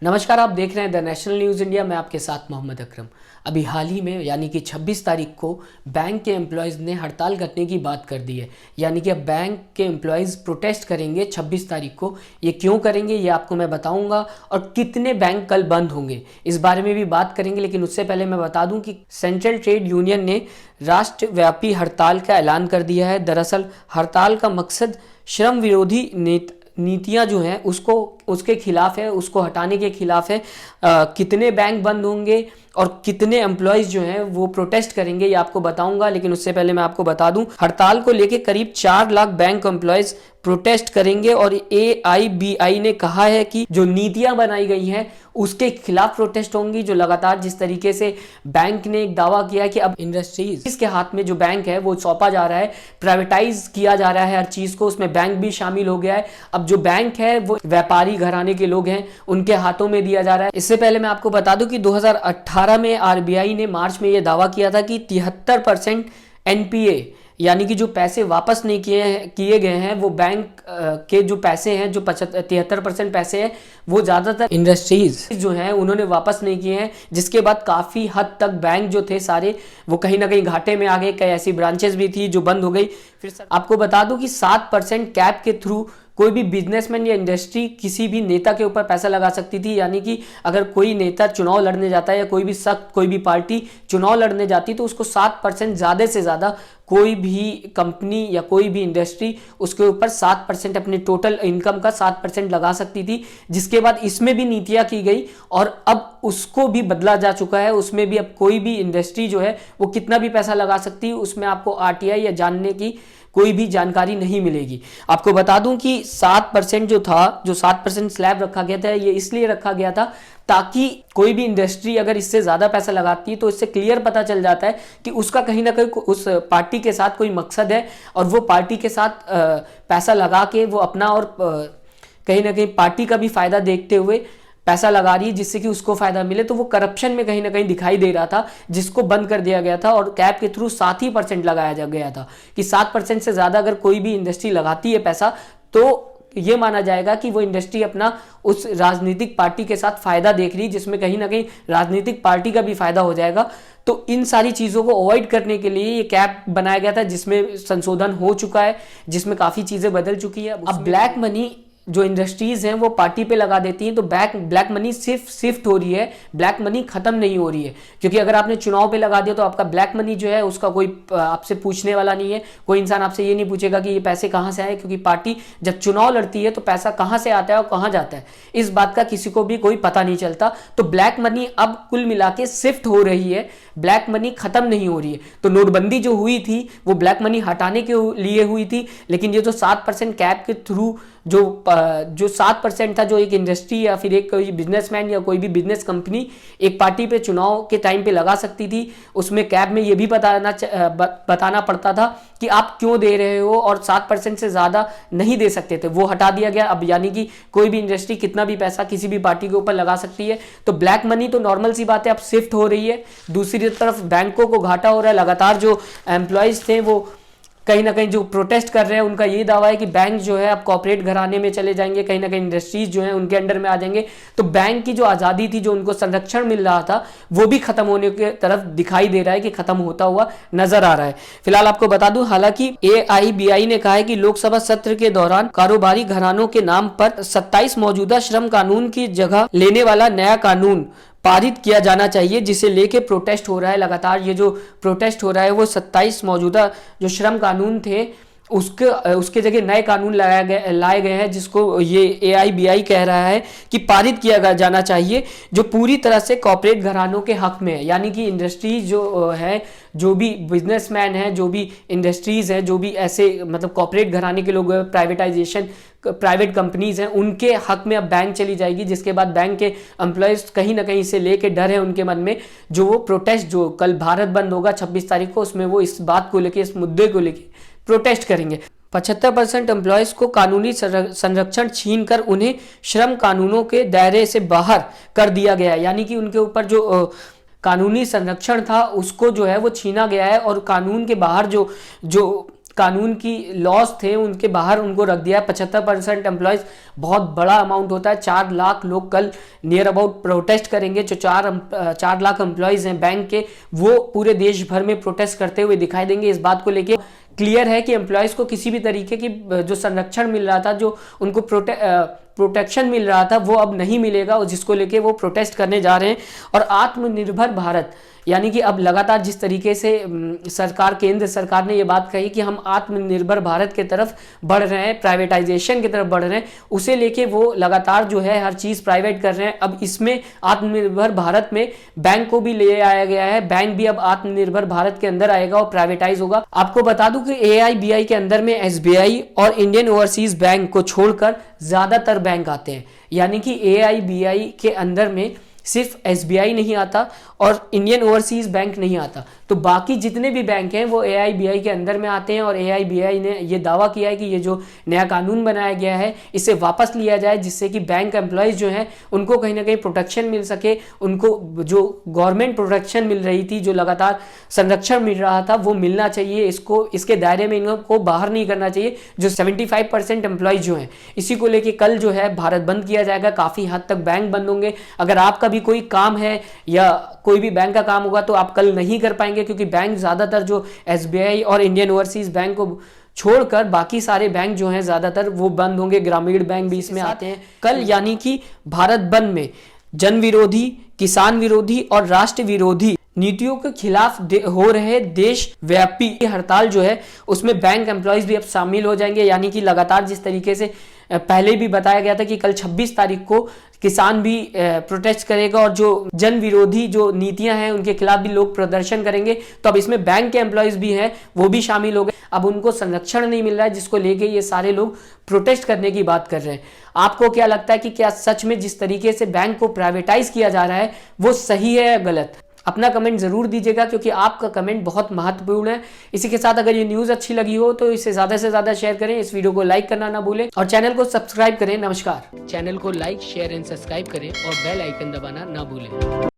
नमस्कार, आप देख रहे हैं द नेशनल न्यूज़ इंडिया। मैं आपके साथ मोहम्मद अकरम। अभी हाल ही में यानी कि 26 तारीख को बैंक के एम्प्लॉयज़ ने हड़ताल करने की बात कर दी है। यानी कि अब बैंक के एम्प्लॉयज़ प्रोटेस्ट करेंगे 26 तारीख को। ये क्यों करेंगे ये आपको मैं बताऊंगा, और कितने बैंक कल बंद होंगे इस बारे में भी बात करेंगे। लेकिन उससे पहले मैं बता दूं कि सेंट्रल ट्रेड यूनियन ने राष्ट्रव्यापी हड़ताल का ऐलान कर दिया है। दरअसल हड़ताल का मकसद श्रम विरोधी नीतियां जो हैं उसके खिलाफ है, उसको हटाने के खिलाफ है। कितने बैंक बंद होंगे और कितने एम्प्लॉयज़ जो हैं वो प्रोटेस्ट करेंगे ये आपको बताऊंगा। लेकिन उससे पहले मैं आपको बता दूं, हड़ताल को लेके करीब 4 लाख बैंक एम्प्लॉयज़ प्रोटेस्ट करेंगे। और AIBI ने कहा है कि जो नीतियां बनाई गई हैं उसके खिलाफ प्रोटेस्ट होंगी। जो लगातार जिस तरीके से बैंक ने एक दावा किया है कि अब इंडस्ट्रीज के हाथ में जो बैंक है वो सौंपा जा रहा है, प्राइवेटाइज किया जा रहा है हर चीज को, उसमें बैंक भी शामिल हो गया है। अब जो बैंक है वो व्यापारी घराने के लोग हैं, उनके हाथों में दिया जा रहा है। इससे पहले मैं आपको बता दूं कि 2018 में RBI ने मार्च में यह दावा किया था कि 73% NPA यानी कि जो पैसे वापस नहीं किए गए हैं वो बैंक के जो पैसे हैं, जो 73% पैसे हैं वो ज़्यादातर इंडस्ट्रीज जो हैं उन्होंने वापस नहीं किए हैं। जिसके बाद काफ़ी हद तक बैंक जो थे सारे वो कहीं ना कहीं घाटे में आ गए। कई ऐसी ब्रांचेस भी थी जो बंद हो गई। फिर आपको बता दूं कि 7% कैप के थ्रू कोई भी बिजनेसमैन या इंडस्ट्री किसी भी नेता के ऊपर पैसा लगा सकती थी। यानी कि अगर कोई नेता चुनाव लड़ने जाता है या कोई भी पार्टी चुनाव लड़ने जाती तो उसको 7% ज़्यादा से ज़्यादा कोई भी कंपनी या कोई भी इंडस्ट्री उसके ऊपर 7% अपने टोटल इनकम का 7% लगा सकती थी। जिसके बाद इसमें भी नीतियां की गई और अब उसको भी बदला जा चुका है। उसमें भी अब कोई भी इंडस्ट्री जो है वो कितना भी पैसा लगा सकती है, उसमें आपको RTI या जानने की कोई भी जानकारी नहीं मिलेगी। आपको बता दूं कि 7% जो था, जो 7% स्लैब रखा गया था, ये इसलिए रखा गया था ताकि कोई भी इंडस्ट्री अगर इससे ज़्यादा पैसा लगाती है तो इससे क्लियर पता चल जाता है कि उसका कहीं ना कहीं उस पार्टी के साथ कोई मकसद है और वो पार्टी के साथ पैसा लगा के वो अपना और कहीं ना कहीं पार्टी का भी फायदा देखते हुए पैसा लगा रही है जिससे कि उसको फायदा मिले। तो वो करप्शन में कहीं ना कहीं दिखाई दे रहा था, जिसको बंद कर दिया गया था और कैप के थ्रू 7% लगाया जा गया था कि 7% से ज़्यादा अगर कोई भी इंडस्ट्री लगाती है पैसा तो ये माना जाएगा कि वो इंडस्ट्री अपना उस राजनीतिक पार्टी के साथ फायदा देख रही, जिसमें कहीं ना कहीं राजनीतिक पार्टी का भी फायदा हो जाएगा। तो इन सारी चीज़ों को अवॉइड करने के लिए ये कैप बनाया गया था, जिसमें संशोधन हो चुका है, जिसमें काफ़ी चीज़ें बदल चुकी है। अब ब्लैक मनी जो इंडस्ट्रीज हैं वो पार्टी पे लगा देती हैं तो ब्लैक मनी सिर्फ शिफ्ट हो रही है, ब्लैक मनी खत्म नहीं हो रही है। क्योंकि अगर आपने चुनाव पे लगा दिया तो आपका ब्लैक मनी जो है उसका कोई आपसे पूछने वाला नहीं है। कोई इंसान आपसे ये नहीं पूछेगा कि ये पैसे कहाँ से आए, क्योंकि पार्टी जब चुनाव लड़ती है तो पैसा कहाँ से आता है और कहाँ जाता है इस बात का किसी को भी कोई पता नहीं चलता। तो ब्लैक मनी अब कुल मिला के शिफ्ट हो रही है, ब्लैक मनी खत्म नहीं हो रही है। तो नोटबंदी जो हुई थी वो ब्लैक मनी हटाने के लिए हुई थी, लेकिन ये जो 7% कैप के थ्रू जो 7% था, जो एक इंडस्ट्री या फिर एक कोई बिजनेसमैन या कोई भी बिजनेस कंपनी एक पार्टी पे चुनाव के टाइम पे लगा सकती थी, उसमें कैप में ये भी बताना पड़ता था कि आप क्यों दे रहे हो और 7% से ज़्यादा नहीं दे सकते थे, वो हटा दिया गया। अब यानी कि कोई भी इंडस्ट्री कितना भी पैसा किसी भी पार्टी के ऊपर लगा सकती है। तो ब्लैक मनी तो नॉर्मल सी बात है अब शिफ्ट हो रही है। दूसरी तरफ बैंकों को घाटा हो रहा है। लगातार जो एम्प्लॉयज़ थे वो कहीं ना कहीं जो प्रोटेस्ट कर रहे हैं उनका ये दावा है कि बैंक जो है अब कॉर्पोरेट घराने में चले जाएंगे, कहीं ना कहीं इंडस्ट्रीज जो है उनके अंडर में आ जाएंगे। तो बैंक की जो आज़ादी थी, जो उनको संरक्षण मिल रहा था, वो भी खत्म होने की तरफ दिखाई दे रहा है कि खत्म होता हुआ नजर आ रहा है। फिलहाल आपको बता दूं, हालांकि AIBI ने कहा है कि लोकसभा सत्र के दौरान कारोबारी घरानों के नाम पर 27 मौजूदा श्रम कानून की जगह लेने वाला नया कानून पारित किया जाना चाहिए, जिसे लेके प्रोटेस्ट हो रहा है। लगातार ये जो प्रोटेस्ट हो रहा है वो 27 मौजूदा जो श्रम कानून थे उसके जगह नए कानून लाए गए हैं, जिसको ये AIBI कह रहा है कि पारित किया जाना चाहिए, जो पूरी तरह से कॉर्पोरेट घरानों के हक में है। यानी कि इंडस्ट्रीज जो है, जो भी बिजनेसमैन है, जो भी इंडस्ट्रीज है, जो भी ऐसे मतलब कॉर्पोरेट घराने के लोग, प्राइवेटाइजेशन प्राइवेट कंपनीज हैं, उनके हक में अब बैंक चली जाएगी। जिसके बाद बैंक के एम्प्लॉयज कहीं ना कहीं से लेके डर है उनके मन में। जो वो प्रोटेस्ट जो कल भारत बंद होगा 26 तारीख को, उसमें वो इस बात को लेके, इस मुद्दे को लेके प्रोटेस्ट करेंगे। 75% एम्प्लॉयज़ को कानूनी संरक्षण छीनकर उन्हें श्रम कानूनों के दायरे से बाहर कर दिया गया है। यानी कि उनके ऊपर जो कानूनी संरक्षण था उसको जो है वो छीना गया है और कानून के बाहर जो कानून की लॉस थे उनके बाहर उनको रख दिया है। 75% एम्प्लॉयज़ बहुत बड़ा अमाउंट होता है। 4 लाख लोग कल नियर अबाउट प्रोटेस्ट करेंगे। जो 4 लाख एम्प्लॉयज़ हैं बैंक के, वो पूरे देश भर में प्रोटेस्ट करते हुए दिखाई देंगे। इस बात को लेके क्लियर है कि एम्प्लॉयज़ को किसी भी तरीके की जो संरक्षण मिल रहा था, जो उनको प्रोटेक्शन मिल रहा था, वो अब नहीं मिलेगा, और जिसको लेके वो प्रोटेस्ट करने जा रहे हैं। और आत्मनिर्भर भारत यानी कि अब लगातार जिस तरीके से केंद्र सरकार ने ये बात कही कि हम आत्मनिर्भर भारत की तरफ बढ़ रहे हैं, प्राइवेटाइजेशन की तरफ बढ़ रहे हैं, उसे लेके वो लगातार जो है हर चीज़ प्राइवेट कर रहे हैं। अब इसमें आत्मनिर्भर भारत में बैंक को भी ले आया गया है। बैंक भी अब आत्मनिर्भर भारत के अंदर आएगा और प्राइवेटाइज होगा। आपको बता दूं कि AIBI के अंदर में SBI और इंडियन ओवरसीज बैंक को छोड़कर ज़्यादातर बैंक आते हैं। यानी कि AIBI के अंदर में सिर्फ SBI नहीं आता और इंडियन ओवरसीज बैंक नहीं आता, तो बाकी जितने भी बैंक हैं वो AIBI के अंदर में आते हैं। और AIBI ने ये दावा किया है कि ये जो नया कानून बनाया गया है इसे वापस लिया जाए, जिससे कि बैंक एम्प्लॉयज़ जो हैं उनको कहीं ना कहीं प्रोटेक्शन मिल सके। उनको जो गवर्नमेंट प्रोटेक्शन मिल रही थी, जो लगातार संरक्षण मिल रहा था, वो मिलना चाहिए। इसके दायरे में इनको बाहर नहीं करना चाहिए। जो 75% एम्प्लॉयज़ जो हैं, इसी को लेकर कल जो है भारत बंद किया जाएगा। काफ़ी हद तक बैंक बंद होंगे। अगर आपका भी कोई काम है या कोई भी बैंक का काम होगा तो आप कल नहीं कर पाएंगे, क्योंकि बैंक ज़्यादातर जो SBI और इंडियन ओवरसीज बैंक को छोड़कर बाकी सारे बैंक जो हैं ज़्यादातर वो बंद होंगे। ग्रामीण बैंक भी इसमें आते हैं। कल यानी कि भारत बंद में जन विरोधी, किसान विरोधी और राष्ट्र विरोधी नीतियों के खिलाफ हो रहे देशव्यापी हड़ताल जो है उसमें बैंक एम्प्लॉयज़ भी अब शामिल हो जाएंगे। यानी कि लगातार जिस तरीके से पहले भी बताया गया था कि कल 26 तारीख को किसान भी प्रोटेस्ट करेगा और जो जन विरोधी जो नीतियां हैं उनके खिलाफ भी लोग प्रदर्शन करेंगे, तो अब इसमें बैंक के एम्प्लॉयज़ भी हैं वो भी शामिल हो गए। अब उनको संरक्षण नहीं मिल रहा है, जिसको लेके ये सारे लोग प्रोटेस्ट करने की बात कर रहे हैं। आपको क्या लगता है कि क्या सच में जिस तरीके से बैंक को प्राइवेटाइज किया जा रहा है वो सही है या गलत? अपना कमेंट जरूर दीजिएगा, क्योंकि आपका कमेंट बहुत महत्वपूर्ण है। इसी के साथ अगर ये न्यूज़ अच्छी लगी हो तो इसे ज़्यादा से ज़्यादा शेयर करें, इस वीडियो को लाइक करना ना भूलें और चैनल को सब्सक्राइब करें। नमस्कार। चैनल को लाइक, शेयर एंड सब्सक्राइब करें और बेल आइकन दबाना ना भूलें।